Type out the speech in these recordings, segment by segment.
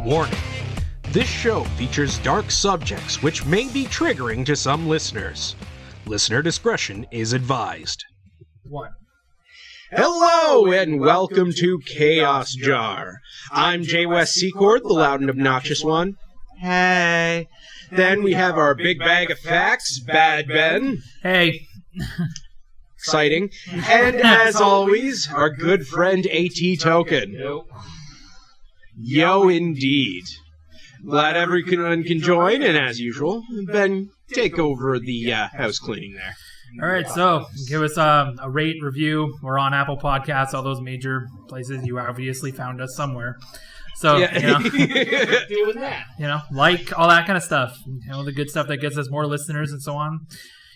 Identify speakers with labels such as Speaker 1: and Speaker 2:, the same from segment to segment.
Speaker 1: Warning. This show features dark subjects which may be triggering to some listeners. Listener discretion is advised.
Speaker 2: 1.
Speaker 1: Hello and welcome to Chaos Jar. I'm J Wes Secord, the loud and obnoxious one. Hey. Then we have our big bag of facts, Bad Ben.
Speaker 2: Hey.
Speaker 1: Exciting. And as always, our good friend AT Token.
Speaker 2: Nope.
Speaker 1: Yo, indeed. Glad everyone can join, and as usual, Ben, take over the house cleaning there.
Speaker 2: All right, so give us a rate, review. We're on Apple Podcasts, all those major places. You obviously found us somewhere. So,
Speaker 1: Yeah.
Speaker 2: deal
Speaker 3: with that.
Speaker 2: Like all that kind of stuff. The good stuff that gets us more listeners and so on.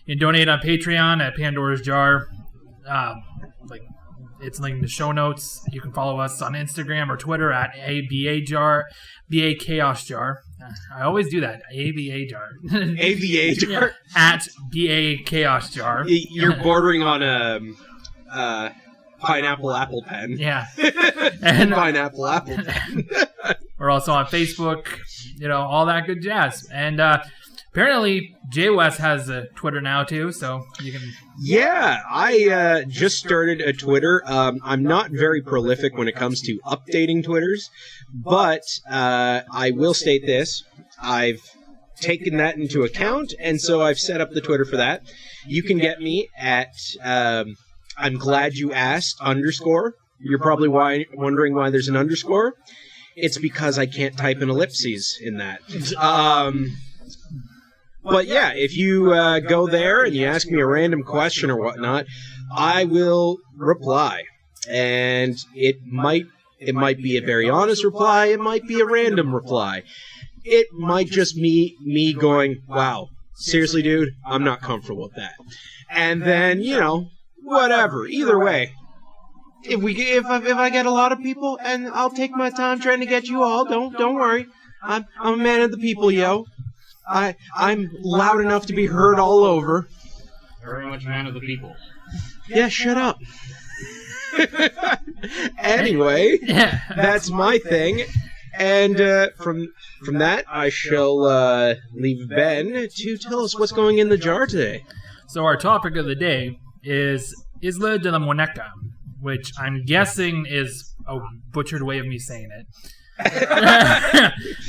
Speaker 2: You can donate on Patreon at Pandora's Jar. It's linked in the show notes. You can follow us on Instagram or Twitter at ABAJar, BA Chaos Jar. I always do that. ABA Jar.
Speaker 1: ABA Jar.
Speaker 2: Yeah, at BA Chaos Jar.
Speaker 1: You're bordering on a pineapple apple pen.
Speaker 2: Yeah. And
Speaker 1: pineapple apple pen.
Speaker 2: we're also on Facebook, all that good jazz. And apparently J Wes has a Twitter now too, so you can...
Speaker 1: Yeah, I just started a Twitter. I'm not very prolific when it comes to updating Twitters, but I will state this. I've taken that into account, and so I've set up the Twitter for that. You can get me at I'm glad you asked _ You're probably wondering why there's an underscore. It's because I can't type an ellipses in that. But yeah, if you go there and you ask me a random question or whatnot, I will reply. And it might be a very honest reply, it might be a random reply. It might just be me going, wow, seriously, dude, I'm not comfortable with that. And then, whatever. Either way, if I get a lot of people, and I'll take my time trying to get you all, don't worry. I'm a man of the people, yo. I'm loud enough to be heard all over.
Speaker 3: Very much man of the people.
Speaker 1: Yeah, shut up. Anyway, that's my thing. And from that, I shall leave Ben to tell us what's going in the jar today.
Speaker 2: So our topic of the day is Isla de la Muñeca, which I'm guessing is a butchered way of me saying it.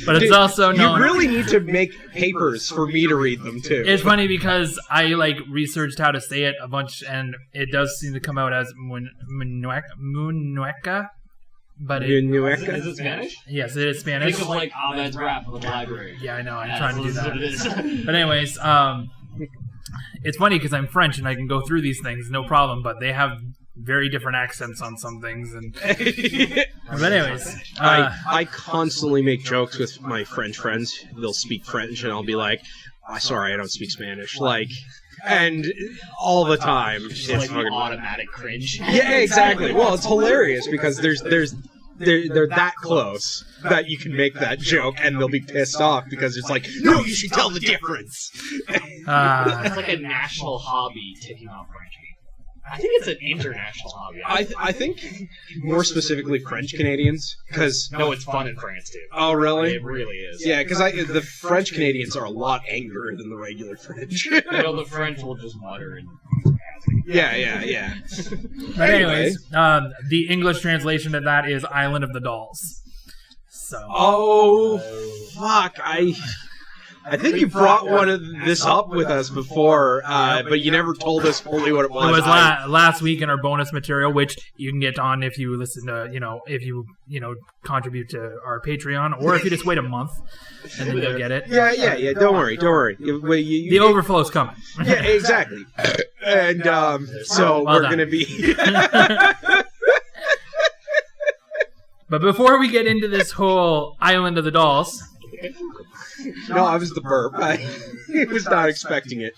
Speaker 2: But it's also known...
Speaker 1: You really need to make papers for me to read them, too.
Speaker 2: It's funny because I, researched how to say it a bunch, and it does seem to come out as Muñeca. But
Speaker 1: Muñeca?
Speaker 3: Is it Spanish?
Speaker 2: Yes, it is Spanish.
Speaker 3: Think of, Abed's rap in the library.
Speaker 2: Yeah, I know. I'm trying to do that.
Speaker 3: What it is.
Speaker 2: But anyways, it's funny because I'm French, and I can go through these things, no problem, but they have very different accents on some things. But anyways,
Speaker 1: I constantly make jokes with my French friends. They'll speak French, and I'll be like, sorry, I don't speak Spanish. And all the time.
Speaker 3: It's like an automatic cringe.
Speaker 1: Yeah, exactly. Well, it's hilarious because they're that close that you can make that joke, and they'll be pissed off because it's like, no, you should tell the difference.
Speaker 3: It's like a national hobby, taking off French. I think it's an international hobby.
Speaker 1: I think more specifically French Canadians, because
Speaker 3: no, it's fun in France too.
Speaker 1: Oh, really?
Speaker 3: It really is.
Speaker 1: Yeah, because the French Canadians are a lot angrier than the regular French.
Speaker 3: The French will just mutter and.
Speaker 1: Yeah.
Speaker 2: But anyways, the English translation of that is Island of the Dolls. So.
Speaker 1: Oh, fuck! I think you brought one of this up with us before, but you never told us fully what it was.
Speaker 2: It was last week in our bonus material, which you can get on if you listen to, if you contribute to our Patreon, or if you just wait a month, and then you'll get it.
Speaker 1: Yeah. Don't worry.
Speaker 2: The overflow's coming.
Speaker 1: Yeah, exactly. And so
Speaker 2: well
Speaker 1: we're going to be...
Speaker 2: But before we get into this whole Island of the Dolls...
Speaker 1: No, I was the burp. I was not expecting it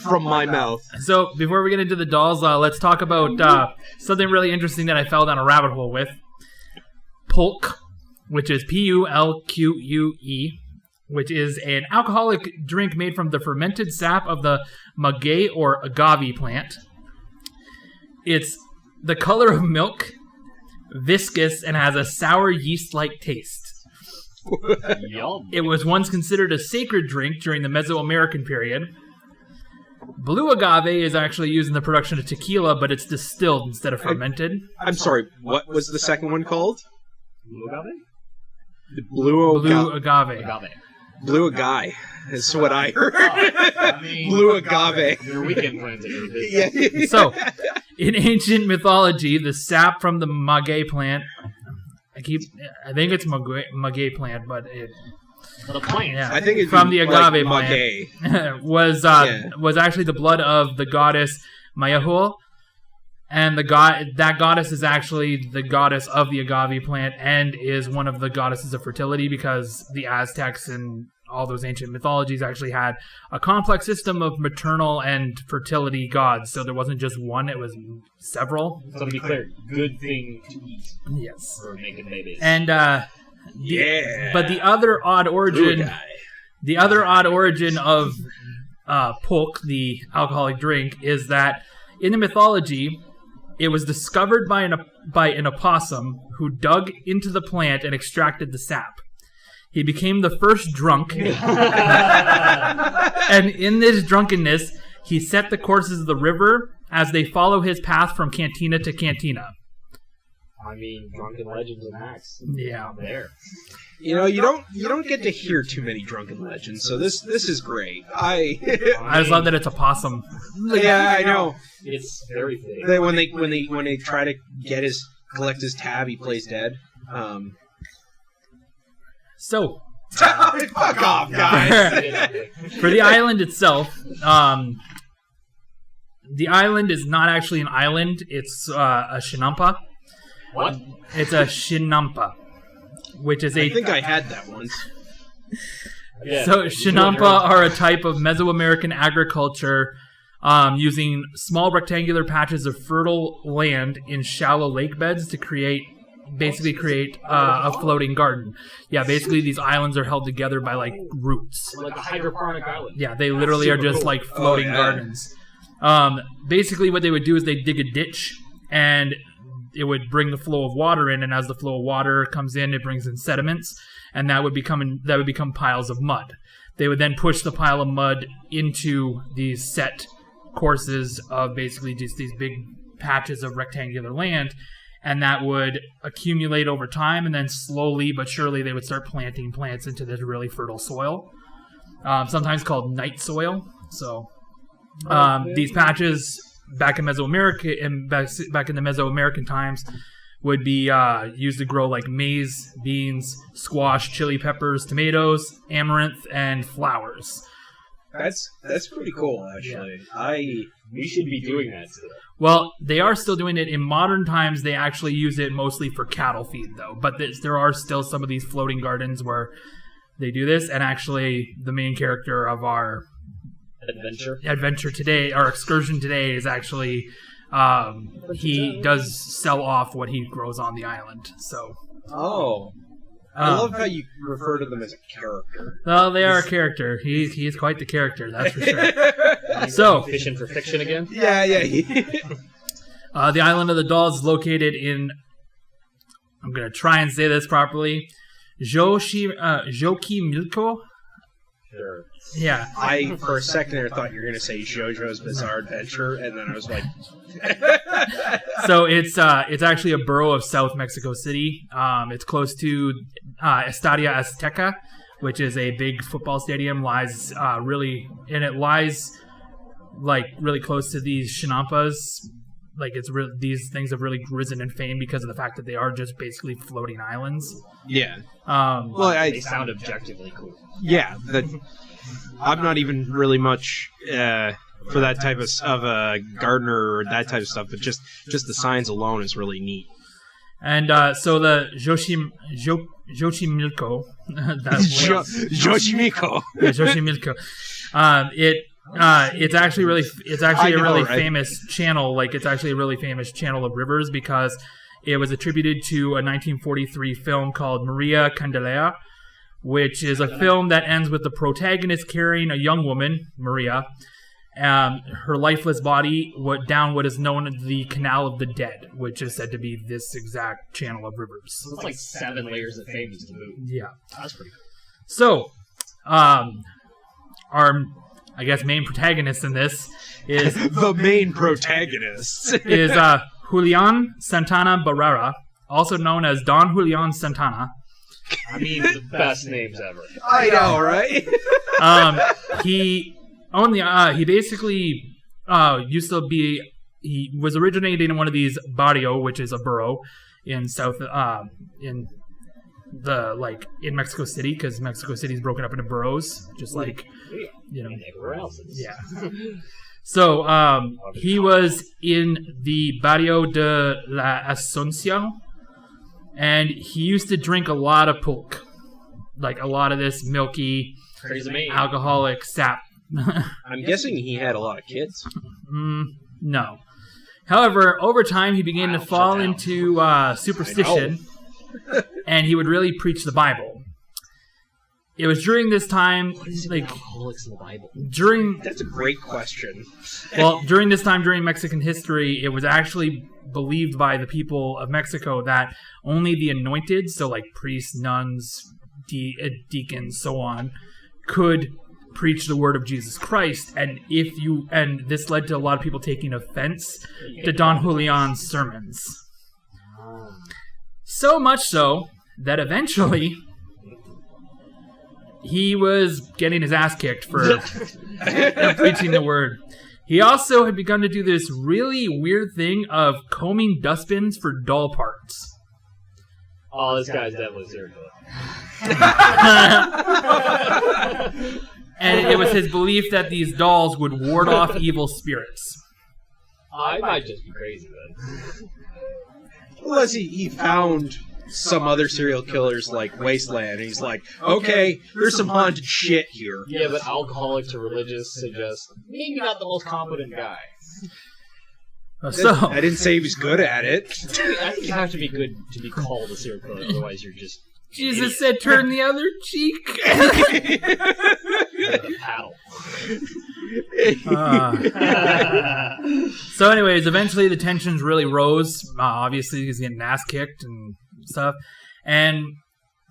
Speaker 1: from my mouth.
Speaker 2: So, before we get into the dolls, let's talk about something really interesting that I fell down a rabbit hole with. Polk, which is Pulque, which is an alcoholic drink made from the fermented sap of the maguey or agave plant. It's the color of milk, viscous, and has a sour yeast-like taste.
Speaker 3: Yum.
Speaker 2: It was once considered a sacred drink during the Mesoamerican period. Blue agave is actually used in the production of tequila, but it's distilled instead of fermented.
Speaker 1: I'm sorry, what was the second one called?
Speaker 3: Blue agave?
Speaker 1: The blue
Speaker 2: agave.
Speaker 3: Agave.
Speaker 1: Blue agave. That's what I heard.
Speaker 3: I mean,
Speaker 1: Blue agave.
Speaker 3: Your weekend plans at your business.
Speaker 1: Yeah.
Speaker 2: So, in ancient mythology, the sap from the maguey plant, I think it's maguey plant, but it...
Speaker 3: The plant.
Speaker 2: Yeah.
Speaker 1: I think it's
Speaker 2: from the agave
Speaker 1: like
Speaker 2: plant was actually the blood of the goddess Mayahul, and that goddess is actually the goddess of the agave plant and is one of the goddesses of fertility, because the Aztecs and all those ancient mythologies actually had a complex system of maternal and fertility gods. So there wasn't just one; it was several.
Speaker 3: So to be clear, good thing to eat.
Speaker 2: Yes.
Speaker 3: For making babies.
Speaker 2: And but the other odd origin of Polk, the alcoholic drink, is that in the mythology, it was discovered by an opossum who dug into the plant and extracted the sap. He became the first drunk, and in this drunkenness, he set the courses of the river as they follow his path from cantina to cantina.
Speaker 3: I mean, drunken legends and acts.
Speaker 2: Yeah,
Speaker 3: there.
Speaker 1: You know, you don't get to hear too many drunken legends, so this is great. I
Speaker 2: just love that it's a possum.
Speaker 1: Yeah, I know.
Speaker 3: It's very big.
Speaker 1: When they try to collect his tab, he plays dead.
Speaker 2: So,
Speaker 1: fuck off, guys.
Speaker 2: For the island itself, the island is not actually an island. It's a shinampa.
Speaker 3: What?
Speaker 2: It's a shinampa, which is
Speaker 1: I think I had that once.
Speaker 3: Yeah.
Speaker 2: So shinampa are a type of Mesoamerican agriculture using small rectangular patches of fertile land in shallow lake beds to create a floating garden. Yeah, basically these islands are held together by like roots.
Speaker 3: Like a hydroponic island.
Speaker 2: Yeah, they literally are just like floating gardens. Basically what they would do is they'd dig a ditch and it would bring the flow of water in, and as the flow of water comes in, it brings in sediments, and that would become piles of mud. They would then push the pile of mud into these set courses of basically just these big patches of rectangular land, and that would accumulate over time, and then slowly but surely they would start planting plants into this really fertile soil, sometimes called night soil. So these patches back in Mesoamerica, back in the Mesoamerican times, would be used to grow like maize, beans, squash, chili peppers, tomatoes, amaranth, and flowers.
Speaker 1: That's pretty cool, actually.
Speaker 2: Yeah.
Speaker 3: We should be doing that still.
Speaker 2: Well, they are still doing it. In modern times, they actually use it mostly for cattle feed, though. But there are still some of these floating gardens where they do this, and actually the main character of our adventure today, our excursion today, is actually he does sell off what he grows on the island. So
Speaker 1: I love how you refer to them as a character.
Speaker 2: Well, they are a character. He is quite the character, that's for sure. So
Speaker 3: fishing for fiction again.
Speaker 1: Yeah.
Speaker 2: The island of the dolls is located in, I'm gonna try and say this properly, Xochimilco.
Speaker 3: Sure.
Speaker 2: Yeah.
Speaker 1: I, for a second there, thought you were going to say JoJo's Bizarre Adventure, and then I was like...
Speaker 2: So it's actually a borough of South Mexico City. It's close to Estadio Azteca, which is a big football stadium. Lies really close to these shinampas. Like these things have really risen in fame because of the fact that they are just basically floating islands.
Speaker 1: Yeah.
Speaker 3: They sound objectively cool.
Speaker 1: Yeah. I'm not even really much for that type of a gardener or that type of stuff, but just the signs alone is really neat. And
Speaker 2: so the Xochimilco,
Speaker 1: Xochimilco.
Speaker 2: Yeah, Xochimilco. It's actually a really famous channel. Like, it's actually a really famous channel of rivers because it was attributed to a 1943 film called Maria Candelaria, which is a film that ends with the protagonist carrying a young woman, Maria, her lifeless body down what is known as the Canal of the Dead, which is said to be this exact channel of rivers.
Speaker 3: So it's like 7 layers of famous to boot.
Speaker 2: Yeah.
Speaker 3: That's pretty cool.
Speaker 2: So, our, I guess, main protagonist in this is...
Speaker 1: the main protagonist.
Speaker 2: is Julian Santana Barrera, also known as Don Julian Santana.
Speaker 3: I mean, the best names ever.
Speaker 1: I know, right?
Speaker 2: He basically used to be... He was originated in one of these barrio, which is a borough in in Mexico City, because Mexico City is broken up into boroughs, just like, you know.
Speaker 3: Everywhere else is.
Speaker 2: Yeah. So, he was in the Barrio de la Asunción, and he used to drink a lot of Polk. Like, a lot of this milky, alcoholic sap.
Speaker 1: I'm guessing he had a lot of kids.
Speaker 2: No. However, over time, he began to fall into superstition, and he would really preach the Bible. It was during this time, like,
Speaker 3: alcoholics in the Bible.
Speaker 1: That's a great question.
Speaker 2: Well, during this time, during Mexican history, it was actually believed by the people of Mexico that only the anointed, so like priests, nuns, deacons, so on, could preach the word of Jesus Christ. And this led to a lot of people taking offense to Don Julian's sermons. So much so that eventually he was getting his ass kicked for preaching the word. He also had begun to do this really weird thing of combing dustbins for doll parts.
Speaker 3: Oh, this guy's definitely serious.
Speaker 2: And it was his belief that these dolls would ward off evil spirits.
Speaker 3: I might just be crazy then.
Speaker 1: Unless he found some other serial killers like Wasteland, and he's like, okay, there's some haunted shit here.
Speaker 3: Yeah, but alcoholic to religious suggests maybe not the most competent guy.
Speaker 2: So
Speaker 1: I didn't say he was good at it.
Speaker 3: I think you have to be good to be called a serial killer, otherwise you're just...
Speaker 2: Jesus said turn the other cheek.
Speaker 3: With a paddle.
Speaker 2: So anyways, eventually the tensions really rose. Obviously he's getting ass kicked and stuff. And,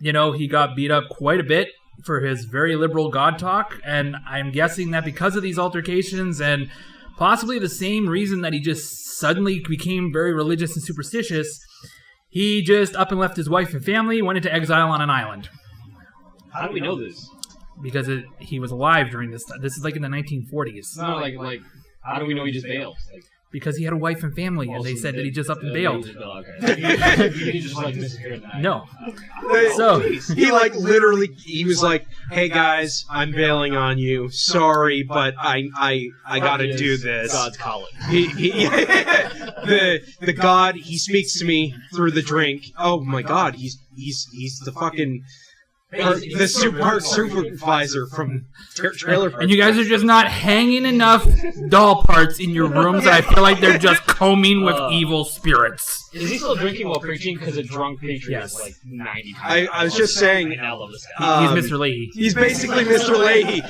Speaker 2: you know, he got beat up quite a bit for his very liberal God talk. And I'm guessing that because of these altercations and possibly the same reason that he just suddenly became very religious and superstitious, he just up and left his wife and family, went into exile on an island.
Speaker 3: How do we know this?
Speaker 2: Because he was alive during this time. This is like in the 1940s.
Speaker 3: No, like, how do we know he just bailed?
Speaker 2: Because he had a wife and family, and they said that he just up and bailed.
Speaker 3: He just like disappeared.
Speaker 2: No. So
Speaker 1: he like literally, he was like, "Hey guys, I'm bailing on you. Sorry, but I gotta do this."
Speaker 3: God's calling.
Speaker 1: The God, he speaks to me through the drink. Oh my God, he's the fucking. The supervisor from Trailer Park.
Speaker 2: And you guys are just not hanging enough doll parts in your rooms that I feel like they're just combing with evil spirits.
Speaker 3: Is he still drinking while preaching? Because a drunk preacher is like 90 times.
Speaker 1: I was just saying.
Speaker 3: I love this guy.
Speaker 2: He's Mr. Leahy.
Speaker 1: He's basically Mr. Leahy.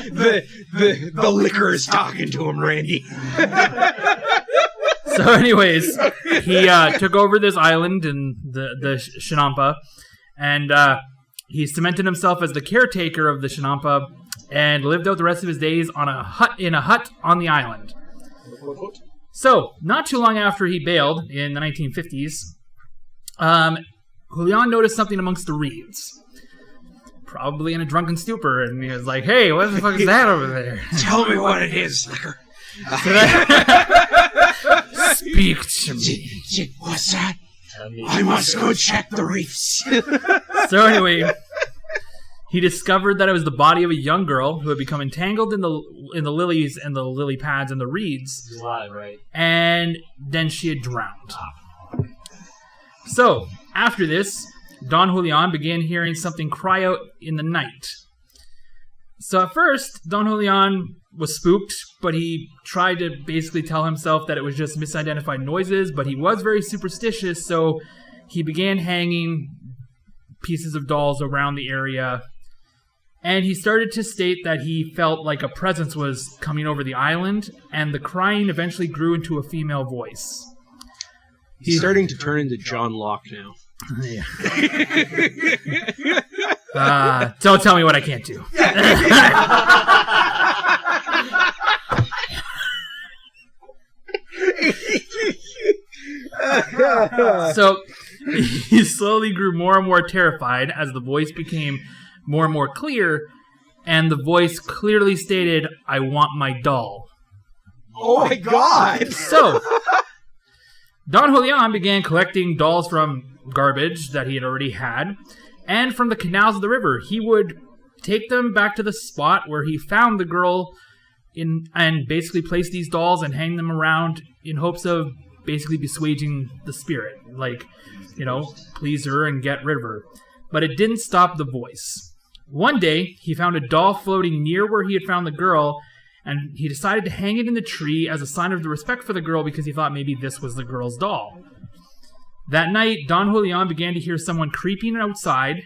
Speaker 1: The liquor is talking to him, Randy.
Speaker 2: So anyways, he took over this island in the Chinampa, and he cemented himself as the caretaker of the Chinampa and lived out the rest of his days in a hut on the island. So, not too long after he bailed in the 1950s, Julian noticed something amongst the reeds. Probably in a drunken stupor, and he was like, "Hey, what the fuck is that over there?"
Speaker 1: Tell me what it is, liquor.
Speaker 2: Speak to me.
Speaker 1: What's that? I must go check the reefs.
Speaker 2: So anyway, he discovered that it was the body of a young girl who had become entangled in the lilies and the lily pads and the reeds.
Speaker 3: She's alive, right?
Speaker 2: And then she had drowned. So, after this, Don Julian began hearing something cry out in the night. So at first, Don Julian was spooked, but he tried to basically tell himself that it was just misidentified noises, but he was very superstitious, so he began hanging pieces of dolls around the area. And he started to state that he felt like a presence was coming over the island, and the crying eventually grew into a female voice.
Speaker 1: He's starting to turn into John Locke now.
Speaker 2: Don't tell me what I can't do. So he slowly grew more and more terrified as the voice became more and more clear, and the voice clearly stated, "I want my doll."
Speaker 1: Oh my God!
Speaker 2: So Don Julian began collecting dolls from garbage that he had already had, and from the canals of the river. He would take them back to the spot where he found the girl and basically place these dolls and hang them around in hopes of basically beswaging the spirit. Like, please her and get rid of her. But it didn't stop the voice. One day, he found a doll floating near where he had found the girl, and he decided to hang it in the tree as a sign of the respect for the girl because he thought maybe this was the girl's doll. That night, Don Julian began to hear someone creeping outside,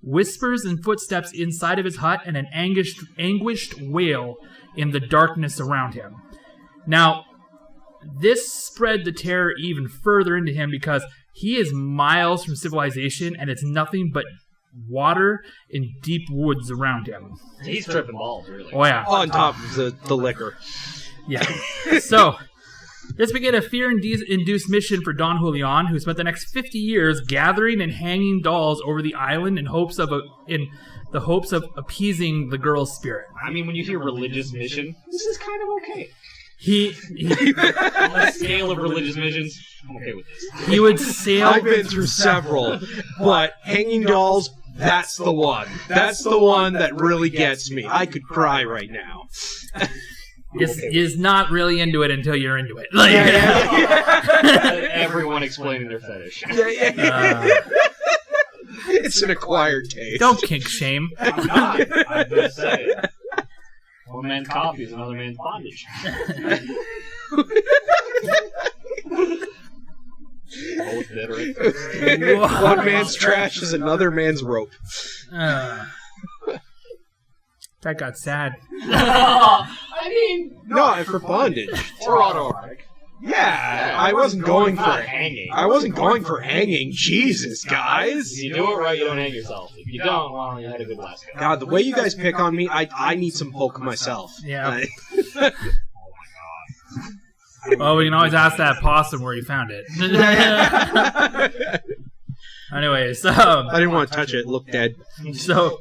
Speaker 2: whispers and footsteps inside of his hut, and an anguished wail in the darkness around him. Now, this spread the terror even further into him because he is miles from civilization and it's nothing but water and deep woods around him.
Speaker 3: He's tripping balls, really.
Speaker 2: Oh, yeah.
Speaker 1: On top of the liquor.
Speaker 2: Yeah. So, this began a fear-induced mission for Don Julian, who spent the next 50 years gathering and hanging dolls over the island in the hopes of appeasing the girl's spirit.
Speaker 3: I mean, when you hear religious mission, this is kind of okay.
Speaker 2: On
Speaker 3: the scale of religious missions, I'm okay with this.
Speaker 2: He would sail...
Speaker 1: I've been through several, but hanging dolls, that's the one. That's the one that really gets me. I could cry right now.
Speaker 2: Is not really into it until you're into it.
Speaker 3: Everyone explaining their fetish.
Speaker 1: It's an acquired taste.
Speaker 2: Don't kink shame.
Speaker 3: I'm not. I'm just saying. One man's coffee is another man's bondage. Both bitter.
Speaker 1: One man's trash is another man's rope.
Speaker 2: That got sad.
Speaker 3: I mean...
Speaker 1: No, for bondage.
Speaker 3: Or autoerotic.
Speaker 1: Yeah, I wasn't going for
Speaker 3: hanging.
Speaker 1: I wasn't going for hanging. Jesus, guys.
Speaker 3: If you do it right, you don't hang yourself. If you don't, well, you had a good last go.
Speaker 1: God, the way you guys pick on me, I need some Polk myself.
Speaker 2: Yeah.
Speaker 3: Oh my god.
Speaker 2: Well, we can always ask that possum where you found it. Anyways,
Speaker 1: I didn't want to touch it. It looked dead.
Speaker 2: So...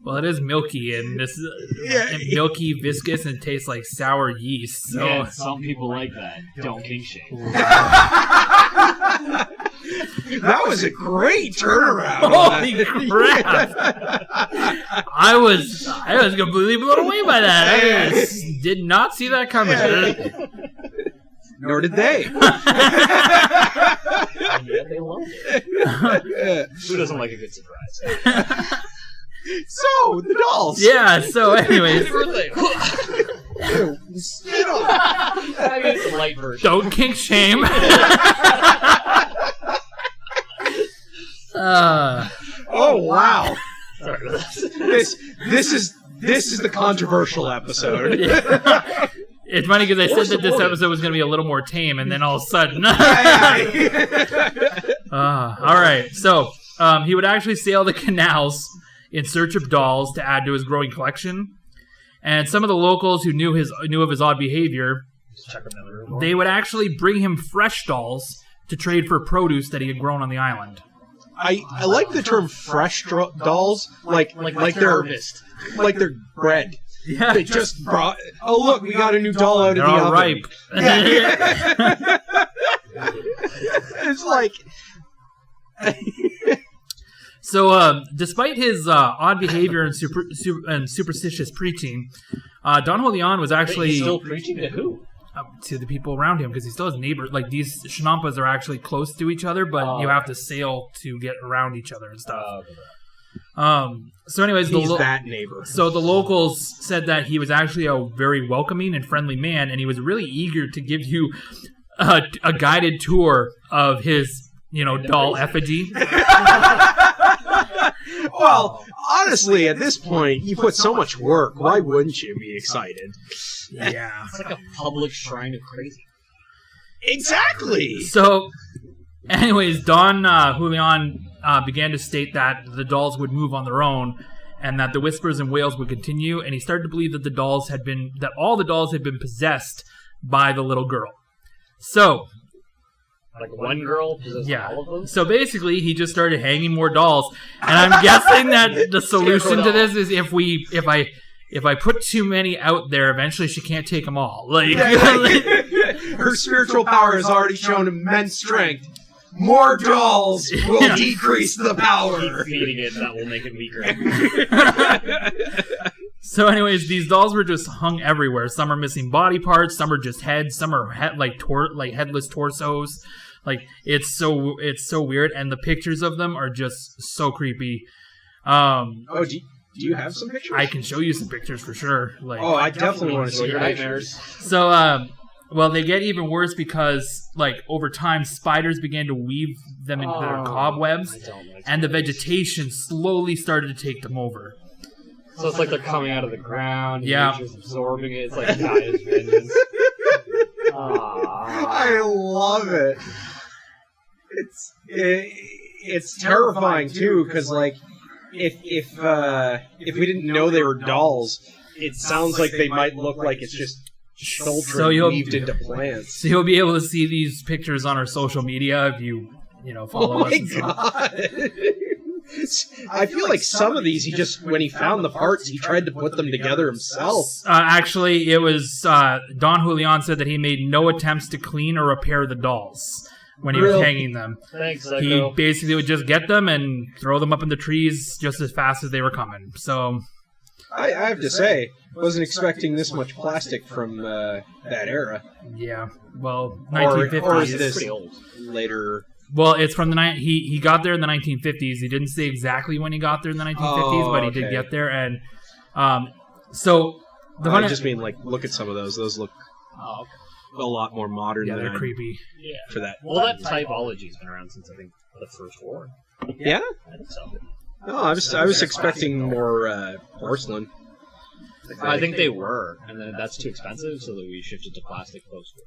Speaker 2: Well, it is milky, and this milky, viscous, and tastes like sour yeast. So
Speaker 3: yeah, some people like that. Don't kink shame.
Speaker 1: That was a great turnaround.
Speaker 2: Holy crap! I was completely blown away by that. I did not see that coming.
Speaker 1: Nor did they.
Speaker 3: And yet they loved it. Who doesn't like a good surprise?
Speaker 1: So, the dolls.
Speaker 2: Yeah, so anyways.
Speaker 1: Spit on.
Speaker 3: I mean, it's a light version.
Speaker 2: Don't kink shame.
Speaker 1: Oh, wow.
Speaker 3: Sorry about
Speaker 1: This is the controversial episode.
Speaker 2: It's funny because I said that this episode was going to be a little more tame, and then all of a sudden... all right, so he would actually sail the canals in search of dolls to add to his growing collection. And some of the locals who knew of his odd behavior, they would actually bring him fresh dolls to trade for produce that he had grown on the island.
Speaker 1: I like the term fresh dolls, like they're bread.
Speaker 2: Yeah,
Speaker 1: they just brought. Oh look, we got a new doll out of the oven.
Speaker 2: They're all ripe.
Speaker 1: Yeah. It's like.
Speaker 2: So, despite his odd behavior and superstitious preaching, Don Julian was actually...
Speaker 3: He's still preaching to who?
Speaker 2: To the people around him, because he still has neighbors. Like, these Shinampas are actually close to each other, but you have to sail to get around each other and stuff. So anyways...
Speaker 1: He's that neighbor.
Speaker 2: So the locals said that he was actually a very welcoming and friendly man, and he was really eager to give you a guided tour of his, doll effigy.
Speaker 1: Well, honestly, at this point, you put so much work. Why wouldn't you be excited?
Speaker 2: Yeah.
Speaker 3: It's like a public shrine of crazy.
Speaker 1: Exactly.
Speaker 2: So, anyways, Don Julian began to state that the dolls would move on their own, and that the whispers and wails would continue. And he started to believe that all the dolls had been possessed by the little girl. So.
Speaker 3: Like one girl possessed all of them?
Speaker 2: So basically, he just started hanging more dolls, and I'm guessing that the solution to this is if I put too many out there, eventually she can't take them all. Like
Speaker 1: her spiritual power has already shown immense strength. More dolls will decrease the power.
Speaker 3: Keep feeding it, that will make it weaker.
Speaker 2: So, anyways, these dolls were just hung everywhere. Some are missing body parts, some are just heads, some are headless torsos. Like it's so weird, and the pictures of them are just so creepy.
Speaker 1: Do you have some pictures?
Speaker 2: I can show you some pictures for sure. Like,
Speaker 1: I definitely want to see your
Speaker 3: nightmares.
Speaker 2: So, well, they get even worse because, like, over time, spiders began to weave them into their cobwebs, and the vegetation slowly started to take them over.
Speaker 3: So it's like they're coming out of the ground.
Speaker 2: Yeah.
Speaker 3: Nature's absorbing it. It's like Gaia's vengeance.
Speaker 1: I love it. It's terrifying too, because like if we didn't know they were dolls, it sounds like they might look like it's just children weaved into plants.
Speaker 2: So you'll be able to see these pictures on our social media if you follow us.
Speaker 1: Oh my god! I feel like some of these when he found the parts, he tried to put them together himself.
Speaker 2: Actually, it was Don Julian said that he made no attempts to clean or repair the dolls when he was hanging them.
Speaker 3: Thanks,
Speaker 2: he basically would just get them and throw them up in the trees just as fast as they were coming. So
Speaker 1: I have to say, wasn't expecting this much plastic from that era.
Speaker 2: Yeah, well, 1950s.
Speaker 1: Or is this pretty old? Later.
Speaker 2: Well, it's from the he got there in the 1950s. He didn't say exactly when he got there in the 1950s, but he did get there. And so the
Speaker 1: I just mean, like, look at some of those. Those look a lot more modern.
Speaker 2: Yeah, they're creepy.
Speaker 3: Yeah.
Speaker 1: For that.
Speaker 3: Well, that typology's been around since I think the First War.
Speaker 1: Yeah.
Speaker 3: I think so.
Speaker 1: No, I was expecting more porcelain.
Speaker 3: I think they were, and then that's too expensive, so that we shifted to plastic post-war.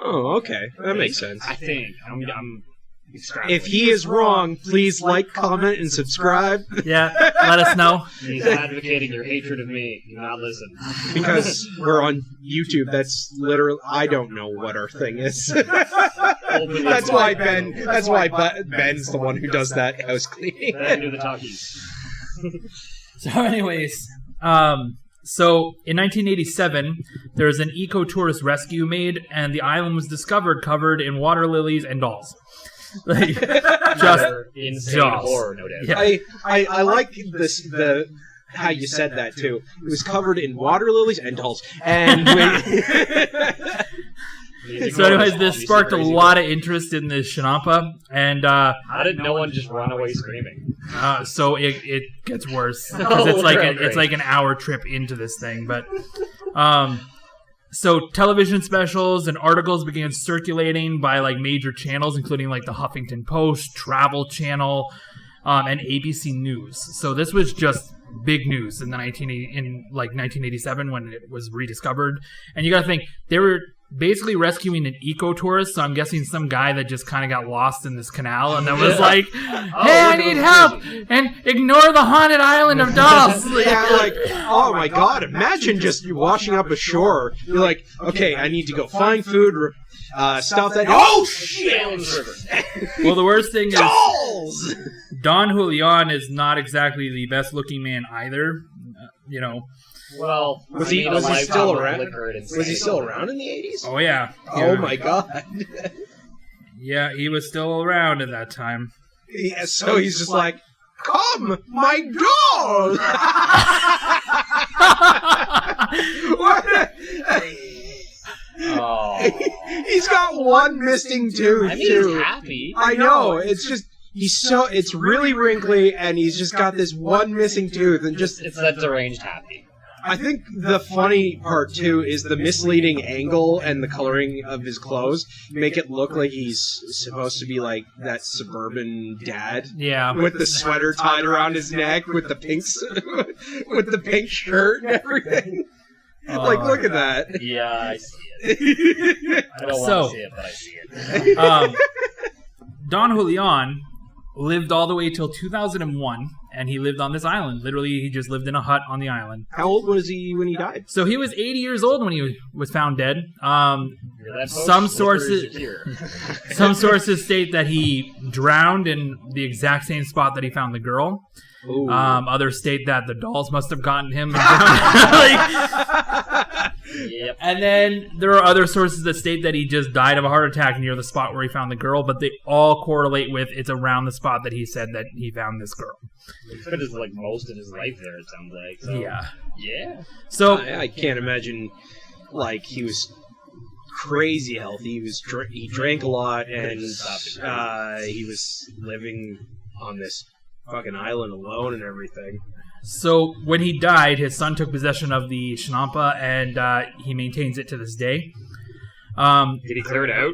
Speaker 1: Oh, okay. That makes sense.
Speaker 3: I think. I'm
Speaker 1: if he is wrong, please like, comment, and subscribe.
Speaker 2: Yeah, let us know.
Speaker 3: He's advocating your hatred of me. Do not listen.
Speaker 1: Because we're on YouTube. That's literally... I don't know what our thing is. That's why Ben's the one who does that house cleaning.
Speaker 3: Ben do the talkies.
Speaker 2: So anyways... So, in 1987, there was an eco-tourist rescue made, and the island was discovered covered in water lilies and dolls. Like, just
Speaker 3: insane
Speaker 2: dolls.
Speaker 3: Horror, no doubt.
Speaker 1: Yeah. I like how you said that, too. It was covered in water lilies and dolls. And
Speaker 2: so anyways, this sparked a lot of interest in this Shinampa, and
Speaker 3: how did no one just run away screaming?
Speaker 2: So it gets worse because it's like an hour trip into this thing. But so television specials and articles began circulating by like major channels, including like the Huffington Post, Travel Channel, and ABC News. So this was just big news in 1987 when it was rediscovered. And you got to think they were basically rescuing an eco-tourist, so I'm guessing some guy that just kind of got lost in this canal and then was like, hey, I need help, and ignore the haunted island of dolls.
Speaker 1: Yeah, like, oh my god, imagine just you washing up ashore. You're like, okay, I need to go find food, stuff that... Oh, shit!
Speaker 2: Well, the worst thing is...
Speaker 1: Dolls!
Speaker 2: Don Julian is not exactly the best-looking man either,
Speaker 3: Well,
Speaker 1: was he still around? Was he still around in the 80s?
Speaker 2: Oh, yeah.
Speaker 1: Oh, my God.
Speaker 2: Yeah, he was still around at that time.
Speaker 1: Yeah, so he's just like, come, my doll! He's got one missing tooth, too.
Speaker 3: He's happy.
Speaker 1: I know, it's just... it's really wrinkly, and he's just got this one missing tooth, and just...
Speaker 3: It's that deranged happy.
Speaker 1: I think the funny part, too, is the misleading angle and the coloring of his clothes make it look like he's supposed to be like that suburban dad.
Speaker 2: Yeah.
Speaker 1: With the sweater tied around his neck, with the with the pink shirt and everything. Like, look at that.
Speaker 4: Yeah, I see it. I don't want to see it, but I see it.
Speaker 2: Don Julian lived all the way till 2001, and he lived on this island. Literally, he just lived in a hut on the island.
Speaker 1: How old was he when he died?
Speaker 2: So he was 80 years old when he was found dead.
Speaker 4: Some
Speaker 2: sources state that he drowned in the exact same spot that he found the girl. Others state that the dolls must have gotten him.
Speaker 4: Yep.
Speaker 2: And then there are other sources that state that he just died of a heart attack near the spot where he found the girl, but they all correlate with it's around the spot that he said that he found this girl.
Speaker 4: He spent like most of his life there, it sounds like. So, yeah.
Speaker 2: So
Speaker 1: I can't imagine, like, he was crazy healthy. He drank a lot, and he was living on this fucking island alone and everything.
Speaker 2: So when he died, his son took possession of the Shinampa, and he maintains it to this day.
Speaker 4: Did he clear it out?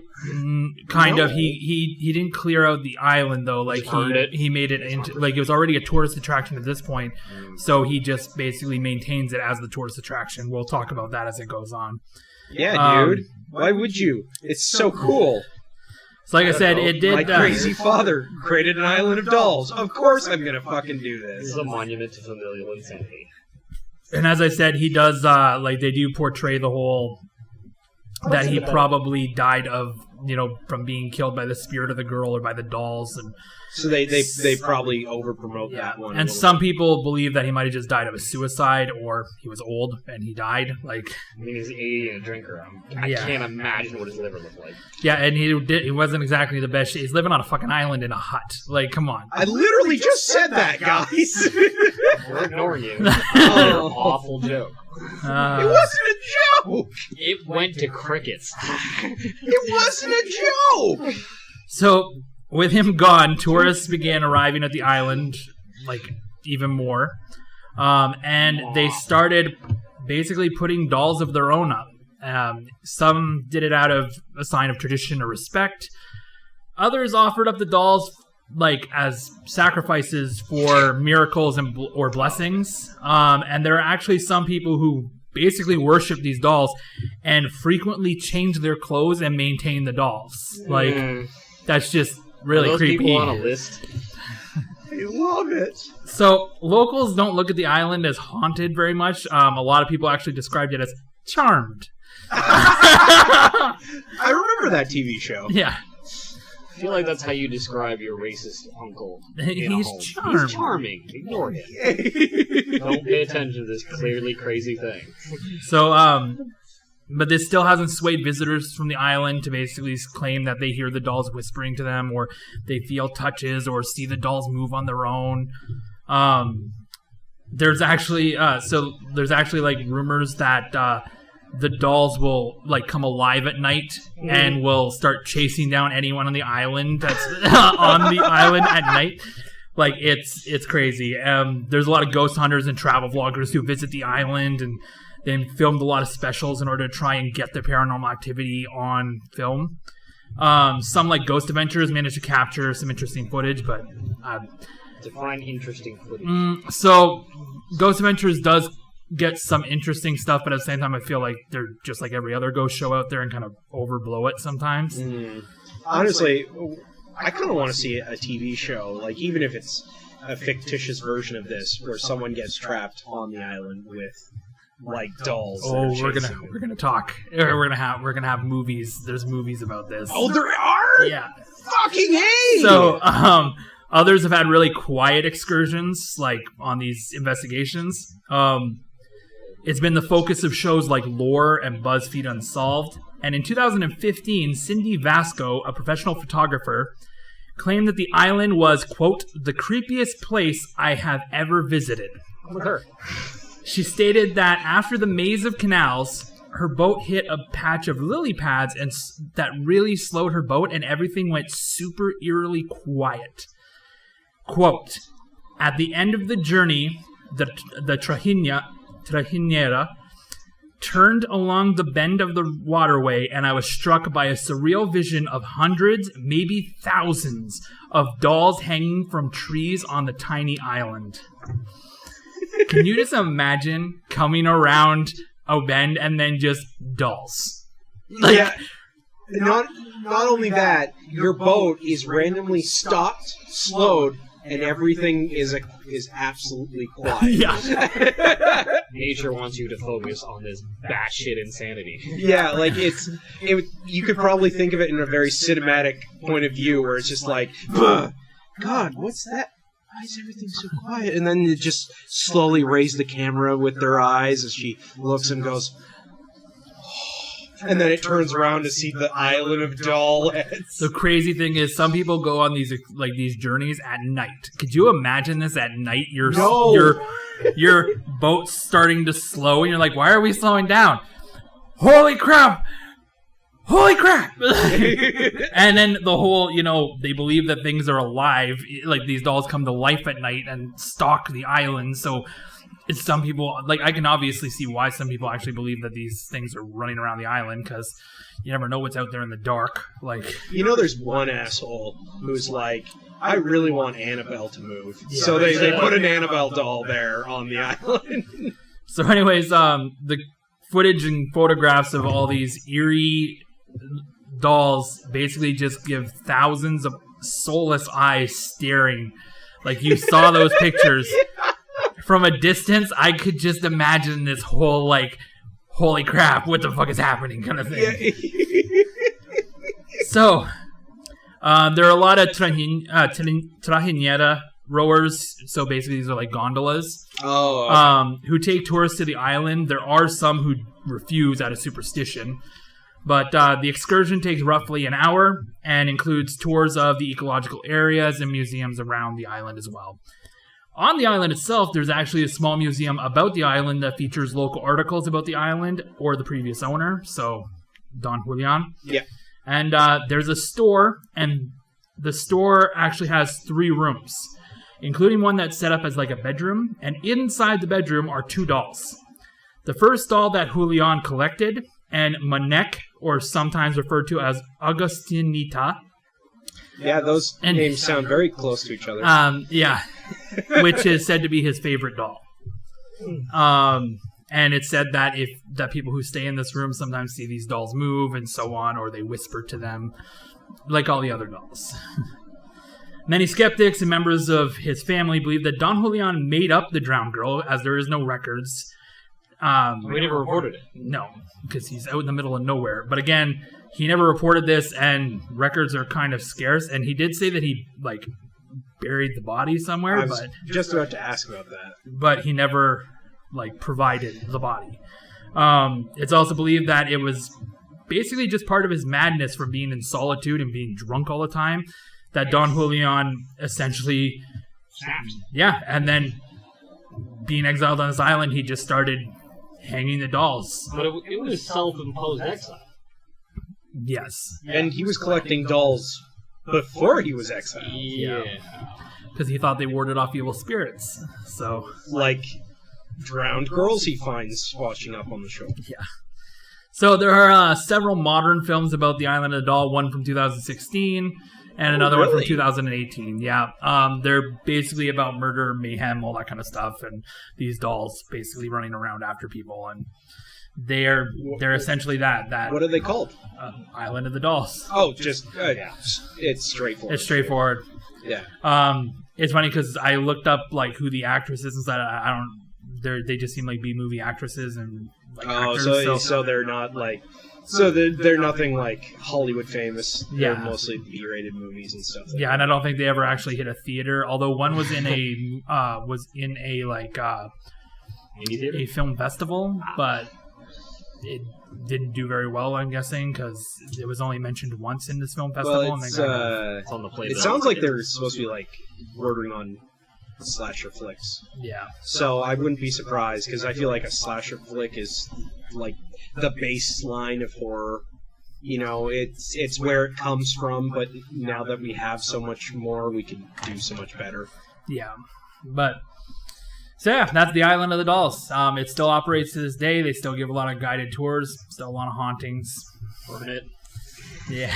Speaker 2: Kind of. He didn't clear out the island though. Like he made it into like it was already a tourist attraction at this point. So he just basically maintains it as the tourist attraction. We'll talk about that as it goes on.
Speaker 1: Yeah, dude. Why would you? It's so cool.
Speaker 2: So like I said, it did...
Speaker 1: My crazy father created an island of dolls. Of course I'm gonna fucking do this.
Speaker 4: This is a monument to familial insanity.
Speaker 2: And as I said, he does, they do portray the whole... that he probably died of, from being killed by the spirit of the girl or by the dolls. And
Speaker 1: so they probably over-promote that one.
Speaker 2: And some people believe that he might have just died of a suicide, or he was old and he died. I
Speaker 4: mean, he's 80 and a drinker. I can't imagine what his liver looked like.
Speaker 2: Yeah, and he wasn't exactly the best. He's living on a fucking island in a hut. Come on.
Speaker 1: I literally just said that, guys.
Speaker 4: We're ignoring you. Oh, awful joke.
Speaker 1: It wasn't a joke.
Speaker 4: It went to crickets.
Speaker 1: It wasn't a joke.
Speaker 2: So, with him gone, tourists began arriving at the island, even more. And they started basically putting dolls of their own up. Some did it out of a sign of tradition or respect. Others offered up the dolls as sacrifices for miracles or blessings. And there are actually some people who basically worship these dolls and frequently change their clothes and maintain the dolls. That's just really
Speaker 4: those
Speaker 2: creepy.
Speaker 4: People on a list.
Speaker 1: I love it.
Speaker 2: So locals don't look at the island as haunted very much. A lot of people actually described it as charmed.
Speaker 1: I remember that TV show.
Speaker 2: Yeah.
Speaker 4: I feel like that's how you describe your racist uncle.
Speaker 2: He's charming.
Speaker 4: He's charming. Ignore him. Don't pay attention to this clearly crazy thing.
Speaker 2: So, but this still hasn't swayed visitors from the island to basically claim that they hear the dolls whispering to them, or they feel touches, or see the dolls move on their own. There's actually rumors that the dolls will come alive at night and will start chasing down anyone on the island that's on the island at night. It's crazy. There's a lot of ghost hunters and travel vloggers who visit the island, and they filmed a lot of specials in order to try and get the paranormal activity on film. Some Ghost Adventures managed to capture some interesting footage, but
Speaker 4: define interesting footage.
Speaker 2: So Ghost Adventures does get some interesting stuff, but at the same time I feel like they're just like every other ghost show out there and kind of overblow it sometimes.
Speaker 1: Honestly, I kind of want to see a TV show, even if it's a fictitious version of this, where someone gets trapped on the island with dolls.
Speaker 2: Oh, we're gonna talk. We're gonna have movies. There's movies about this.
Speaker 1: Oh, there are?
Speaker 2: Yeah.
Speaker 1: Fucking hey!
Speaker 2: So, others have had really quiet excursions, on these investigations. It's been the focus of shows like Lore and BuzzFeed Unsolved. And in 2015, Cindy Vasco, a professional photographer, claimed that the island was, quote, the creepiest place I have ever visited.
Speaker 4: With her.
Speaker 2: She stated that after the maze of canals, her boat hit a patch of lily pads, and that really slowed her boat, and everything went super eerily quiet. Quote, at the end of the journey, the Trajina Trajinera, turned along the bend of the waterway, and I was struck by a surreal vision of hundreds, maybe thousands, of dolls hanging from trees on the tiny island. Can you just imagine coming around a bend and then just dolls? Like,
Speaker 1: yeah. Not only that, your boat is randomly stopped, slowed, and everything is absolutely quiet.
Speaker 2: Yeah.
Speaker 4: Nature wants you to focus on this batshit insanity.
Speaker 1: Yeah, like you could probably think of it in a very cinematic point of view, where it's just like, God, what's that? Why is everything so quiet? And then they just slowly raise the camera with their eyes as she looks and goes, and then it turns around to see the island of doll heads.
Speaker 2: The crazy thing is, some people go on these journeys at night. Could you imagine this at night? Your boat's starting to slow, and you're like, "Why are we slowing down? Holy crap! Holy crap!" And then the whole, they believe that things are alive. Like, these dolls come to life at night and stalk the island. So it's some people, like, I can obviously see why some people actually believe that these things are running around the island, because you never know what's out there in the dark. Like,
Speaker 1: there's one asshole who's like, I really want Annabelle to move. Yeah. So they put an Annabelle doll there on the island.
Speaker 2: So anyways, the footage and photographs of all these eerie dolls basically just give thousands of soulless eyes staring. Like, you saw those pictures. From a distance, I could just imagine this whole, like, holy crap, what the fuck is happening kind of thing. Yeah. So, there are a lot of trajinera rowers, so basically these are like gondolas, who take tourists to the island. There are some who refuse out of superstition, but the excursion takes roughly an hour and includes tours of the ecological areas and museums around the island as well. On the island itself, there's actually a small museum about the island that features local articles about the island or the previous owner, so Don Julian.
Speaker 1: Yeah.
Speaker 2: And there's a store, and the store actually has 3 rooms, including one that's set up as like a bedroom, and inside the bedroom are 2 dolls. The first doll that Julian collected, and Manek, or sometimes referred to as Agustinita.
Speaker 1: Yeah, those names sound very close to each other.
Speaker 2: Yeah, which is said to be his favorite doll. And it's said that that people who stay in this room sometimes see these dolls move and so on, or they whisper to them, like all the other dolls. Many skeptics and members of his family believe that Don Julian made up the drowned girl, as there is no records.
Speaker 4: We never reported it.
Speaker 2: No, because he's out in the middle of nowhere. But again, he never reported this, and records are kind of scarce. And he did say that he, like, buried the body somewhere.
Speaker 1: I was just about to ask about that.
Speaker 2: But he never, like, provided the body. It's also believed that it was basically just part of his madness from being in solitude and being drunk all the time, that Don Julian essentially...
Speaker 3: Snapped.
Speaker 2: Yeah, and then being exiled on this island, he just started hanging the dolls.
Speaker 4: But it was self-imposed exile.
Speaker 2: Yes.
Speaker 1: And he was collecting dolls before he was exiled.
Speaker 4: Yeah.
Speaker 2: Because he thought they warded off evil spirits. So,
Speaker 1: like drowned girls he finds washing up on the shore.
Speaker 2: Yeah. So there are several modern films about the Island of the Doll, one from 2016 and another one from 2018. Yeah. They're basically about murder, mayhem, all that kind of stuff, and these dolls basically running around after people, and they're essentially that.
Speaker 1: What are they called?
Speaker 2: Island of the Dolls.
Speaker 1: Oh, just yeah. It's straightforward.
Speaker 2: It's straightforward.
Speaker 1: Yeah.
Speaker 2: It's funny because I looked up like who the actress is and said I don't. They just seem like B-movie actresses and like actors.
Speaker 1: So they're not like. So they're nothing like Hollywood famous.
Speaker 2: Yeah.
Speaker 1: They're mostly B-rated movies and stuff.
Speaker 2: Yeah, and I don't think they ever actually hit a theater. Although one was in a a film festival, but it didn't do very well. I'm guessing because it was only mentioned once in this film festival.
Speaker 1: Well,
Speaker 2: and
Speaker 1: it's
Speaker 4: on the plate.
Speaker 1: It sounds like they're supposed to be like bordering on slasher flicks.
Speaker 2: Yeah.
Speaker 1: So I wouldn't be surprised because I feel like a slasher flick is like the baseline of horror. You know, it's where it comes from, but now that we have so much more, we can do so much better.
Speaker 2: Yeah, but So yeah, that's the Island of the Dolls. It still operates to this day. They still give a lot of guided tours. Still a lot of hauntings.
Speaker 4: Burn it.
Speaker 2: Yeah,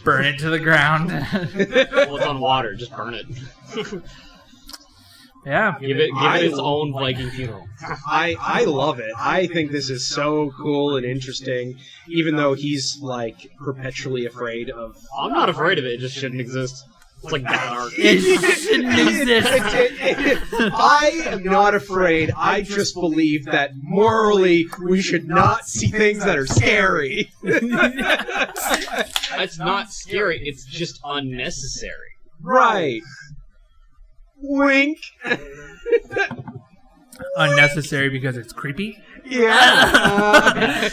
Speaker 2: burn it to the ground.
Speaker 4: Well, it's on water. Just burn it.
Speaker 2: Yeah.
Speaker 4: Give it its own Viking funeral.
Speaker 1: I love it. I think this is so cool and interesting, even though he's like perpetually afraid of.
Speaker 4: I'm not afraid of it. It just shouldn't exist. It's like bad art.
Speaker 2: It shouldn't exist.
Speaker 1: I am not afraid. I just believe that morally we should not see things that are scary.
Speaker 4: It's not scary. It's just unnecessary.
Speaker 1: Right. Wink.
Speaker 2: Unnecessary because it's creepy.
Speaker 1: Yeah.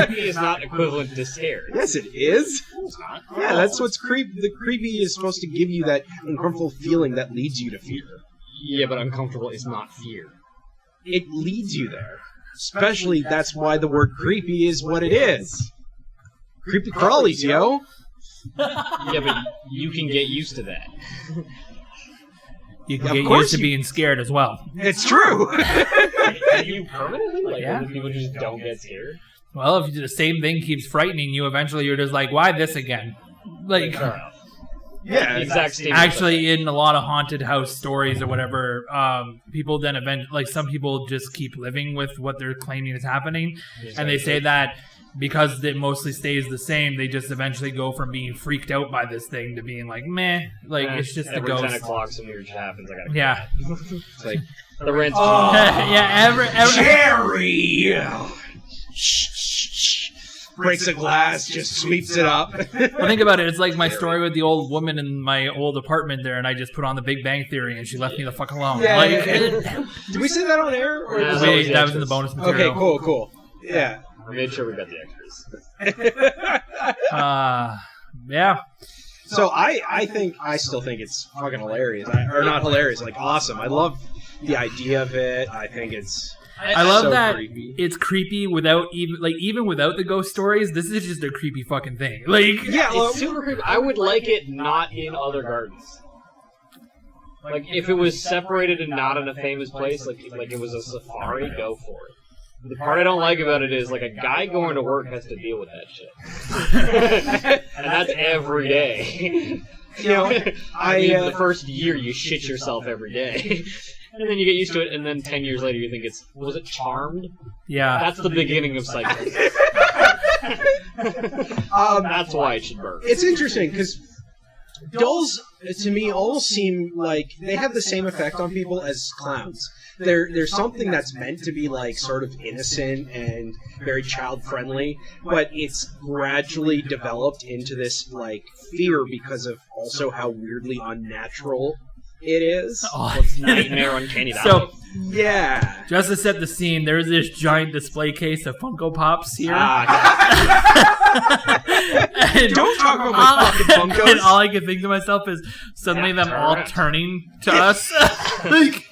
Speaker 4: Creepy is not equivalent to scared.
Speaker 1: Yes, it is.
Speaker 4: It's not.
Speaker 1: Yeah, that's what's creepy. The creepy is supposed to give you that uncomfortable feeling that leads you to fear.
Speaker 4: Yeah, but uncomfortable is not fear.
Speaker 1: It leads you there. Especially, that's why the word creepy is what it is. Creepy crawlies, yo.
Speaker 4: Yeah, but you can get used to that.
Speaker 2: You can
Speaker 1: Of
Speaker 2: get
Speaker 1: course
Speaker 2: used to being scared as well.
Speaker 1: It's true.
Speaker 4: Can you permanently? Like,
Speaker 2: Yeah.
Speaker 4: people just don't get scared?
Speaker 2: Well, if the same thing keeps frightening you, eventually you're just like, why this again? Like,
Speaker 4: Fair enough.
Speaker 1: Yeah,
Speaker 4: The exact same.
Speaker 2: actually, in a lot of haunted house stories or whatever, people then some people just keep living with what they're claiming is happening, and they say that because it mostly stays the same, they just eventually go from being freaked out by this thing to being like, meh, like it's just a
Speaker 4: every
Speaker 2: ghost.
Speaker 4: 10 o'clock some weird shit happens. I gotta.
Speaker 2: Yeah,
Speaker 1: It's like,
Speaker 4: The rent's
Speaker 1: Oh.
Speaker 2: yeah. Every
Speaker 1: Jerry! Breaks a glass, just sweeps it up.
Speaker 2: well, think about it. It's like my story with the old woman in my old apartment there, and I just put on The Big Bang Theory, and she left me the fuck alone.
Speaker 1: Yeah,
Speaker 2: like,
Speaker 1: yeah. Did we say that on air? Or
Speaker 4: Yeah,
Speaker 1: was
Speaker 2: wait,
Speaker 1: it-
Speaker 2: that was in the bonus material.
Speaker 1: Okay, cool. Yeah.
Speaker 4: I made sure we got the extras.
Speaker 2: Yeah.
Speaker 1: So I still think it's fucking hilarious. Or not hilarious, like awesome. I love the idea of it. I think it's
Speaker 2: I love
Speaker 1: so
Speaker 2: that
Speaker 1: creepy.
Speaker 2: it's creepy without even without the ghost stories. This is just a creepy fucking thing. Like,
Speaker 1: Yeah, well,
Speaker 4: It's super creepy. I would like it not in other gardens. Like, if it was separated and not in a famous place, like it was a safari, go for it. The part I don't like about it is, like, a guy going to work has to deal with that shit. And that's every day.
Speaker 1: you know,
Speaker 4: I mean, the first year you shit yourself every day. And then you get used to it, and then 10 years later you think was it Charmed?
Speaker 2: yeah.
Speaker 4: That's the beginning of psychosis. That's why it should burn.
Speaker 1: it's interesting because dolls, to me, almost seem like they have the same effect on people as clowns. There's something that's meant to be like sort of innocent and very child friendly, but it's gradually developed into this like fear because of also how weirdly unnatural it is.
Speaker 2: Oh.
Speaker 4: It's Nightmare Uncanny Valley.
Speaker 2: So,
Speaker 1: Yeah.
Speaker 2: just to set the scene, there's this giant display case of Funko Pops here. And
Speaker 1: Don't talk about my fucking Funkos.
Speaker 2: And all I can think to myself is suddenly them all turning to us. Like,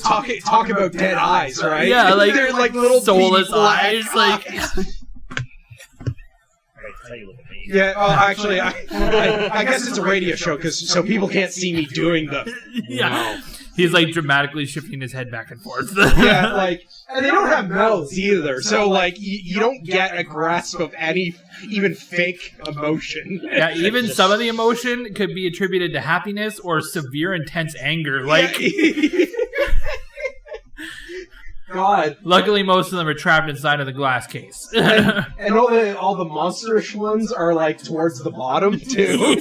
Speaker 1: Talk about dead eyes, right?
Speaker 2: yeah, like
Speaker 1: they're like little
Speaker 2: soulless
Speaker 1: beady black
Speaker 2: eyes. Like,
Speaker 1: yeah. Well, actually, I guess it's a radio show so people can't see me doing the.
Speaker 2: yeah. He's like dramatically shifting his head back and forth.
Speaker 1: Yeah, like, and they don't have mouths either, so like you don't get a grasp of any even fake emotion.
Speaker 2: Yeah, even some of the emotion could be attributed to happiness or severe intense anger. Like,
Speaker 1: God.
Speaker 2: luckily most of them are trapped inside of the glass case.
Speaker 1: And all the monsterish ones are like towards the bottom too.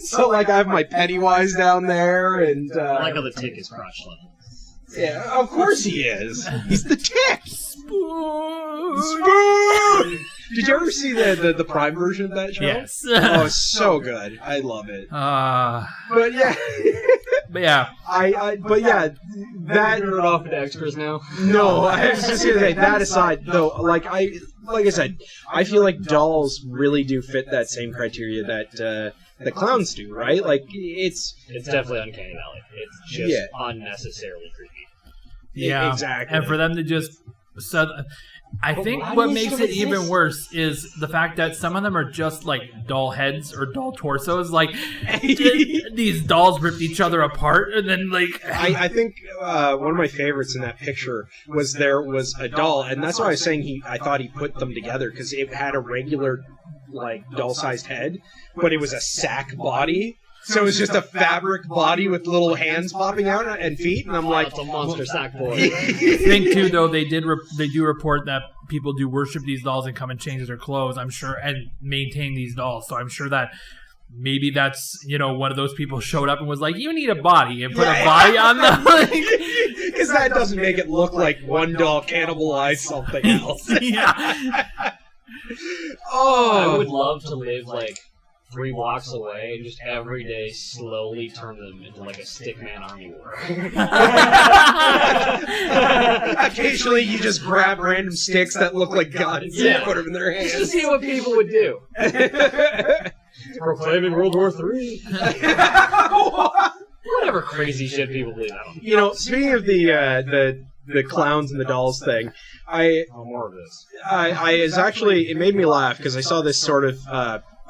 Speaker 1: So like I have my Pennywise down there, and
Speaker 4: I like how the tick is crotch level.
Speaker 1: yeah, of course he is. He's the tick.
Speaker 2: Spoon.
Speaker 1: Spoon. Did you ever see the Prime version of that show?
Speaker 2: Yes.
Speaker 1: Oh, it's so good. I love it. But yeah,
Speaker 2: But yeah,
Speaker 1: but yeah, that.
Speaker 4: Turn it off into extras now.
Speaker 1: No, I was just gonna say that aside, though. Like I said, I feel like dolls really do fit that same criteria that the clowns do, right? Like it's
Speaker 4: definitely Uncanny Valley. It's just unnecessarily creepy.
Speaker 2: yeah,
Speaker 1: exactly.
Speaker 2: and for them to just So I think
Speaker 1: why
Speaker 2: what
Speaker 1: do
Speaker 2: makes
Speaker 1: they
Speaker 2: it
Speaker 1: still
Speaker 2: even
Speaker 1: exist?
Speaker 2: worse is the fact that some of them are just like doll heads or doll torsos. Like these dolls ripped each other apart, and then like
Speaker 1: I think one of my favorites in that picture was there was a doll, and that's why I was saying I thought he put them together because it had a regular like doll-sized head, but it was a sack body. So it was just a fabric body with little hands popping out and feet, and I'm like,
Speaker 4: It's a monster sack boy.
Speaker 2: I think too, though they do report that people do worship these dolls and come and change their clothes. I'm sure, and maintain these dolls. So I'm sure that maybe that's one of those people showed up and was like, "You need a body," and put a body on them.
Speaker 1: Because that doesn't make it look like one doll cannibalized something else.
Speaker 2: Yeah.
Speaker 4: I would love to live like 3 blocks away and just every day slowly turn them into like a stickman army war.
Speaker 1: Occasionally, you just grab random sticks that look like guns and put them in their hands.
Speaker 4: Just to see what people would do. Proclaiming World War III. Whatever crazy shit people believe. I don't know.
Speaker 1: Speaking of the clowns and the dolls thing,
Speaker 4: More of this.
Speaker 1: it made me laugh because I saw this sort of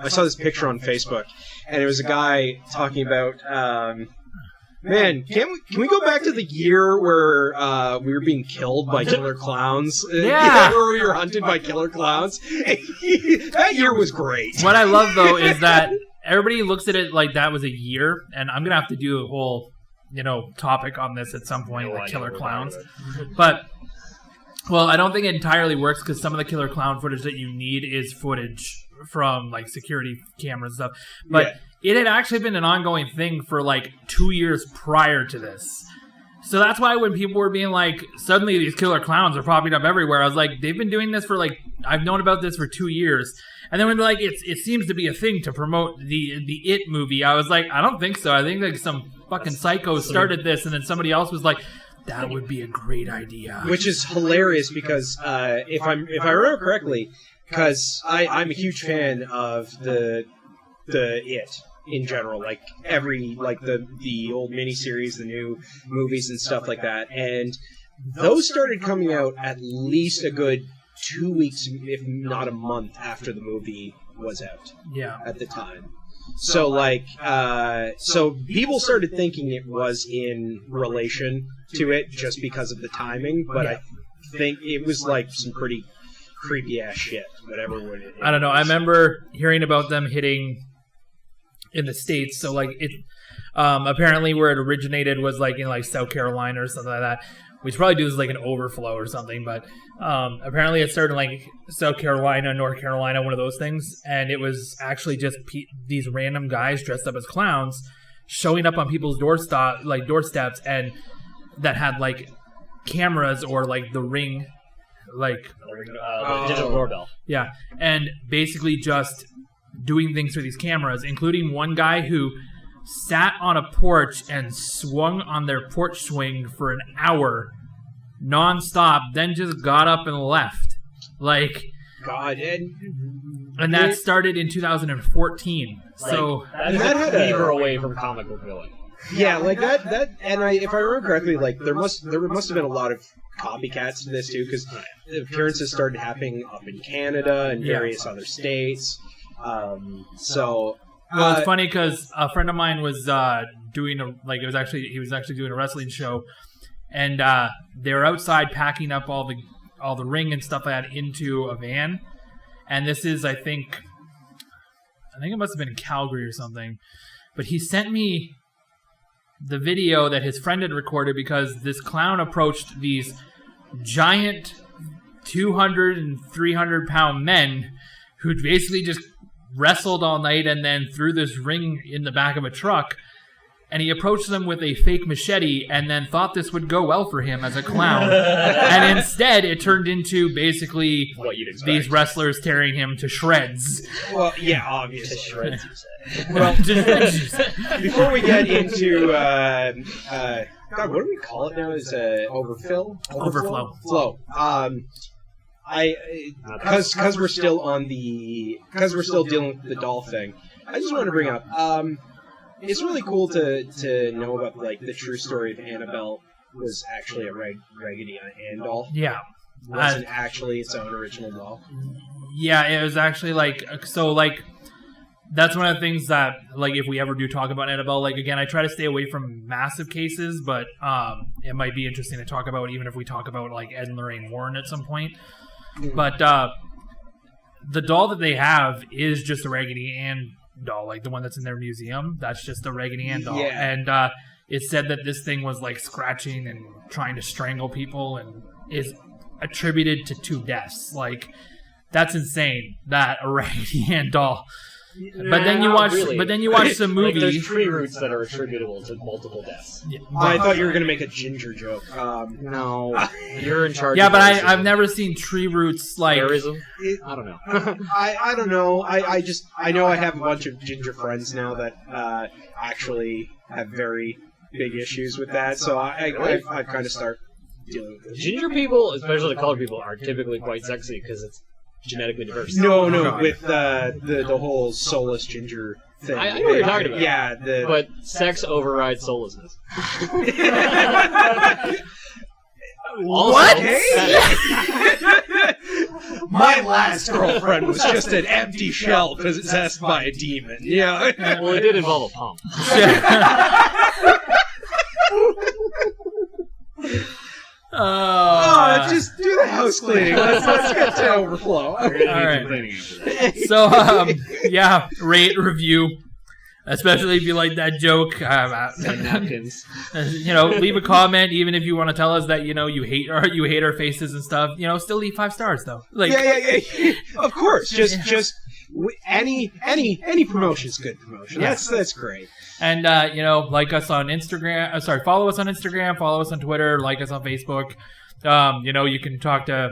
Speaker 1: I saw this picture on Facebook, and it was a guy talking about, man, can we go back to the year where we were being killed by killer clowns?
Speaker 2: Yeah.
Speaker 1: Where we were hunted by killer clowns? That year was great.
Speaker 2: What I love though is that everybody looks at it like that was a year, and I'm gonna have to do a whole topic on this at some point, like killer clowns. But well, I don't think it entirely works because some of the killer clown footage that you need is footage from like security cameras and stuff. But it had actually been an ongoing thing for like 2 years prior to this. So that's why when people were being like, suddenly these killer clowns are popping up everywhere, I was like, they've been doing this for like, I've known about this for 2 years. And then when they're like, it seems to be a thing to promote the It movie, I was like, I don't think so. I think like some fucking psycho started this, and then somebody else was like, that would be a great idea.
Speaker 1: Which is hilarious because if I remember correctly, because I'm a huge fan of the It in general, like the old miniseries, the new movies and stuff like that, and those started coming out at least a good 2 weeks, if not a month, after the movie was out.
Speaker 2: Yeah.
Speaker 1: At the time. So so people started thinking it was in relation to it just because of the timing, but I think it was like some pretty creepy ass shit, whatever it is.
Speaker 2: I don't know. I remember hearing about them hitting in the States. So like it apparently where it originated was like in like South Carolina or something like that. We should probably do this like an overflow or something, but apparently it started in like South Carolina, North Carolina, one of those things, and it was actually just these random guys dressed up as clowns showing up on people's doorsteps, and that had like cameras or like the Ring, like
Speaker 4: the digital doorbell.
Speaker 2: Yeah, and basically just doing things through these cameras, including one guy who sat on a porch and swung on their porch swing for an hour non-stop, then just got up and left. Like,
Speaker 1: God,
Speaker 2: and that started in 2014. So
Speaker 4: that had to leave her away from comic book villain.
Speaker 1: Yeah, like that, and if I remember correctly, like there must have been a lot of copycats to this too, because appearances started happening up in Canada and various other states.
Speaker 2: Well, it's funny because a friend of mine was he was actually doing a wrestling show, and they were outside packing up all the ring and stuff like that into a van, and this is I think it must have been in Calgary or something, but he sent me the video that his friend had recorded because this clown approached these giant 200 and 300 pound men who basically just wrestled all night and then threw this ring in the back of a truck, and he approached them with a fake machete and then thought this would go well for him as a clown. And instead it turned into basically
Speaker 4: what you'd expect.
Speaker 2: These wrestlers tearing him to shreds.
Speaker 1: Well, yeah, obviously.
Speaker 4: To shreds, you say.
Speaker 1: Well, before we get into God, what do we call it now? Is overflow? Flow. Because we're still dealing with the doll thing. I just want to bring up. It's really cool to know about like the true story of Annabelle was actually a Raggedy Ann doll.
Speaker 2: Yeah.
Speaker 1: wasn't actually its own original doll.
Speaker 2: Yeah, it was actually that's one of the things that, if we ever do talk about Annabelle, again, I try to stay away from massive cases, but it might be interesting to talk about even if we talk about, Ed and Lorraine Warren at some point. But the doll that they have is just a Raggedy Ann doll, the one that's in their museum. That's just a Raggedy Ann doll.
Speaker 1: Yeah.
Speaker 2: And it said that this thing was, scratching and trying to strangle people and is attributed to 2 deaths. That's insane, that a Raggedy Ann doll. But then you watch the movie.
Speaker 4: There's tree roots that are attributable to multiple deaths.
Speaker 2: Yeah.
Speaker 1: I thought you were going to make a ginger joke.
Speaker 4: No, you're in charge.
Speaker 2: Yeah,
Speaker 4: of
Speaker 2: but
Speaker 4: racism.
Speaker 2: I've never seen tree roots
Speaker 4: Terrorism? I don't know.
Speaker 1: I don't know. I know I have a bunch of ginger friends now that actually have very big issues with that. So I kind of start dealing with it.
Speaker 4: Ginger people, especially the colored people, are typically quite sexy because it's genetically diverse.
Speaker 1: No, with the whole soulless ginger thing.
Speaker 4: I know what you're talking about.
Speaker 1: Yeah,
Speaker 4: but sex overrides soullessness.
Speaker 2: What?
Speaker 1: My last girlfriend was just an empty shell possessed by a demon. Yeah.
Speaker 4: Well, it did involve a pump.
Speaker 1: Just do the house cleaning. Let's get to overflow.
Speaker 4: We're gonna
Speaker 2: All
Speaker 4: need
Speaker 2: right.
Speaker 4: some cleaning after that.
Speaker 2: So, rate, review, especially if you like that joke.
Speaker 4: Send napkins.
Speaker 2: Leave a comment, even if you want to tell us that you hate our faces and stuff. Still leave 5 stars though.
Speaker 1: Yeah. Of course. Just any promotion's good promotion.
Speaker 2: Yeah.
Speaker 1: That's great.
Speaker 2: And like us on Instagram. Follow us on Instagram. Follow us on Twitter. Like us on Facebook. You can talk to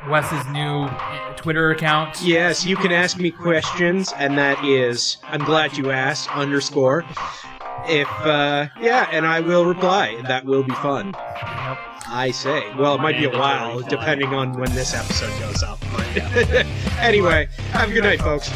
Speaker 2: Wes's new Twitter account.
Speaker 1: Yes, you can ask me questions, and that is I'm glad you asked _. If and I will reply. That will be fun.
Speaker 2: Yep.
Speaker 1: I say. Well, it might be a while, depending on when this episode goes up. But anyway, have a good night, folks.